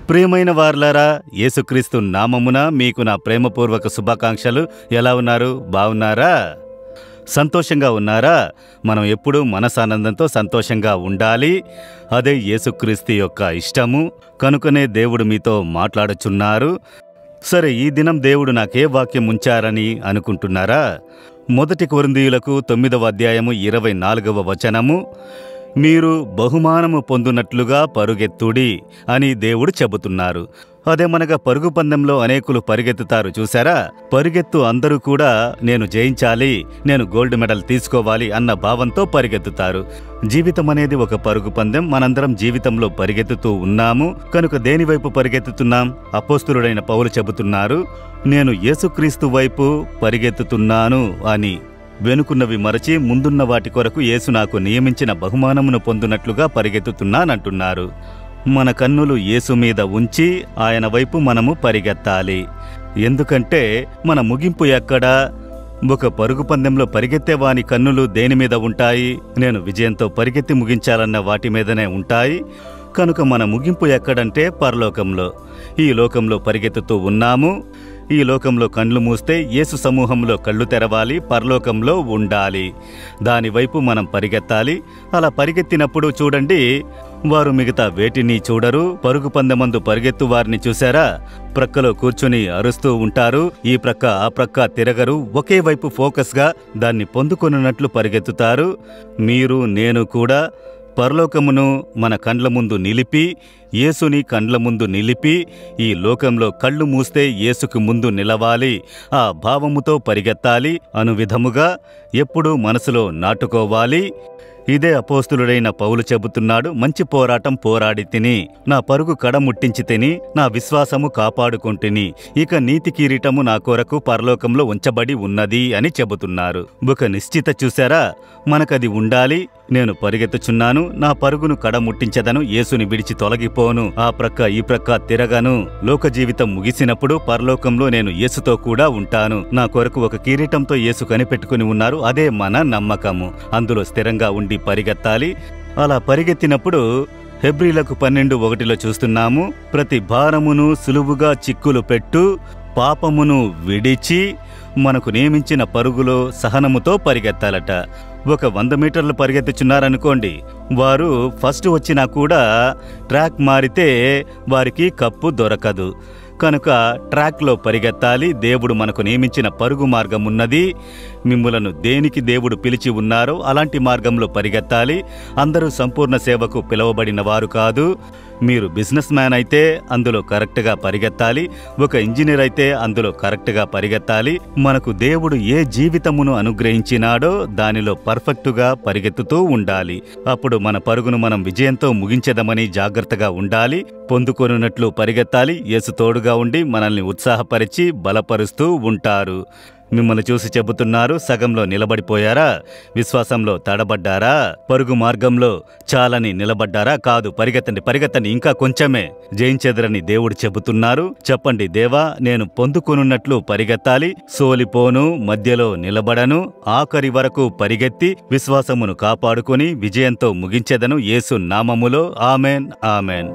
ప్రియమైన వారలారా, యేసుక్రీస్తు నామమున మీకు నా ప్రేమపూర్వక శుభాకాంక్షలు. ఎలా ఉన్నారు? బాగున్నారా? సంతోషంగా ఉన్నారా? మనం ఎప్పుడూ మనసానందంతో సంతోషంగా ఉండాలి. అదే యేసుక్రీస్తు యొక్క ఇష్టము. కనుకనే దేవుడు మీతో మాట్లాడుచున్నారు. సరే, ఈ దినం దేవుడు నాకే వాక్యం ఉంచారని అనుకుంటున్నారా? 1 కొరింథీయులకు 9వ అధ్యాయము 24వ వచనము, మీరు బహుమానము పొందునట్లుగా పరుగెత్తుడి అని దేవుడు చెబుతున్నారు. అదేమనగా పరుగు పందెంలో అనేకులు పరిగెత్తుతారు చూసారా? పరిగెత్తు అందరూ కూడా నేను జయించాలి, నేను గోల్డ్ మెడల్ తీసుకోవాలి అన్న భావంతో పరిగెత్తుతారు. జీవితం అనేది ఒక పరుగు పందెం. మనందరం జీవితంలో పరిగెత్తుతూ ఉన్నాము. కనుక దేనివైపు పరిగెత్తుతున్నాం? అపోస్తులుడైన పౌలు చెబుతున్నారు, నేను యేసుక్రీస్తు వైపు పరిగెత్తుతున్నాను అని. వెనుకున్నవి మరచి ముందున్న వాటి కొరకు యేసు నాకు నియమించిన బహుమానమును పొందునట్లుగా పరిగెత్తుతున్నానంటున్నారు. మన కన్నులు యేసు మీద ఉంచి ఆయన వైపు మనము పరిగెత్తాలి. ఎందుకంటే మన ముగింపు ఎక్కడా? ఒక పరుగు పందెంలో పరిగెత్తేవాని కన్నులు దేని మీద ఉంటాయి? నేను విజయంతో పరిగెత్తి ముగించాలన్న వాటి మీదనే ఉంటాయి. కనుక మన ముగింపు ఎక్కడంటే పరలోకంలో. ఈ లోకంలో పరిగెత్తుతూ ఉన్నాము. ఈ లోకంలో కండ్లు మూస్తే యేసు సమూహంలో కళ్ళు తెరవాలి, పరలోకంలో ఉండాలి. దానివైపు మనం పరిగెత్తాలి. అలా పరిగెత్తినప్పుడు చూడండి, వారు మిగతా వేటిని చూడరు. పరుగు పందెమందు పరిగెత్తు వారిని చూశారా? ప్రక్కలో కూర్చుని అరుస్తూ ఉంటారు. ఈ ప్రక్క ఆ ప్రక్క తిరగరు. ఒకే వైపు ఫోకస్గా దాన్ని పొందుకొనున్నట్లు పరిగెత్తుతారు. మీరు నేను కూడా పరలోకమును మన కండ్ల ముందు నిలిపి, యేసుని కండ్ల ముందు నిలిపి, ఈ లోకంలో కళ్ళు మూస్తే యేసుకు ముందు నిలవాలి. ఆ భావముతో పరిగెత్తాలి. అను విధముగా ఎప్పుడూ మనసులో నాటుకోవాలి. ఇదే అపోస్తులుడైన పౌలు చెబుతున్నాడు, మంచి పోరాటం పోరాడి తిని, నా పరుగు కడముట్టించి తిని, నా విశ్వాసము కాపాడుకొంటిని, ఇక నీతి కిరీటము నా కొరకు పరలోకంలో ఉంచబడి ఉన్నది అని చెబుతున్నారు. ఒక నిశ్చిత చూశారా? మనకది ఉండాలి. నేను పరిగెత్తుచున్నాను, నా పరుగును కడముట్టించదను, యేసుని విడిచి తొలగిపోను, ఆ ప్రక్క ఈ ప్రక్క తిరగను. లోక జీవితం ముగిసినప్పుడు పరలోకంలో నేను యేసుతో కూడా ఉంటాను. నా కొరకు ఒక కిరీటంతో యేసు కనిపెట్టుకుని ఉన్నారు. అదే మన నమ్మకము. అందులో స్థిరంగా ఉండి పరిగెత్తాలి. అలా పరిగెత్తినప్పుడు హెబ్రీలకు 12:1 చూస్తున్నాము, ప్రతి భారమును సులువుగా చిక్కులు పెట్టు, పాపమును విడిచి మనకు నియమించిన పరుగులో సహనముతో పరిగెత్తాలట. ఒక 100 మీటర్లు పరిగెత్తుచున్నారనుకోండి, వారు ఫస్ట్ వచ్చినా కూడా ట్రాక్ మారితే వారికి కప్పు దొరకదు. కనుక ట్రాక్లో పరిగెత్తాలి. దేవుడు మనకు నియమించిన పరుగు మార్గం ఉన్నది. మిమ్ములను దేనికి దేవుడు పిలిచి ఉన్నారో అలాంటి మార్గంలో పరిగెత్తాలి. అందరూ సంపూర్ణ సేవకు పిలువబడిన వారు కాదు. మీరు బిజినెస్ మ్యాన్ అయితే అందులో కరెక్ట్గా పరిగెత్తాలి. ఒక ఇంజనీర్ అయితే అందులో కరెక్ట్గా పరిగెత్తాలి. మనకు దేవుడు ఏ జీవితమును అనుగ్రహించినాడో దానిలో పర్ఫెక్టుగా పరిగెత్తుతూ ఉండాలి. అప్పుడు మన పరుగును మనం విజయంతో ముగించెదమని జాగ్రత్తగా ఉండాలి. పొందుకొనున్నట్లు పరిగెత్తాలి. యేసు తోడుగా ఉండి మనల్ని ఉత్సాహపరిచి బలపరుస్తూ ఉంటారు. మిమ్మల్ని చూసి చెబుతున్నారు, సగంలో నిలబడిపోయారా? విశ్వాసంలో తడబడ్డారా? పరుగు మార్గంలో చాలని నిలబడ్డారా? కాదు, పరిగెత్తండి, పరిగెత్తండి, ఇంకా కొంచెమే జయించెదరని దేవుడు చెబుతున్నారు. చెప్పండి, దేవా, నేను పొందుకొనున్నట్లు పరిగెత్తాలి, సోలిపోను, మధ్యలో నిలబడను, ఆఖరి వరకు పరిగెత్తి విశ్వాసమును కాపాడుకొని విజయంతో ముగించెదను. యేసు నామములో ఆమెన్, ఆమెన్.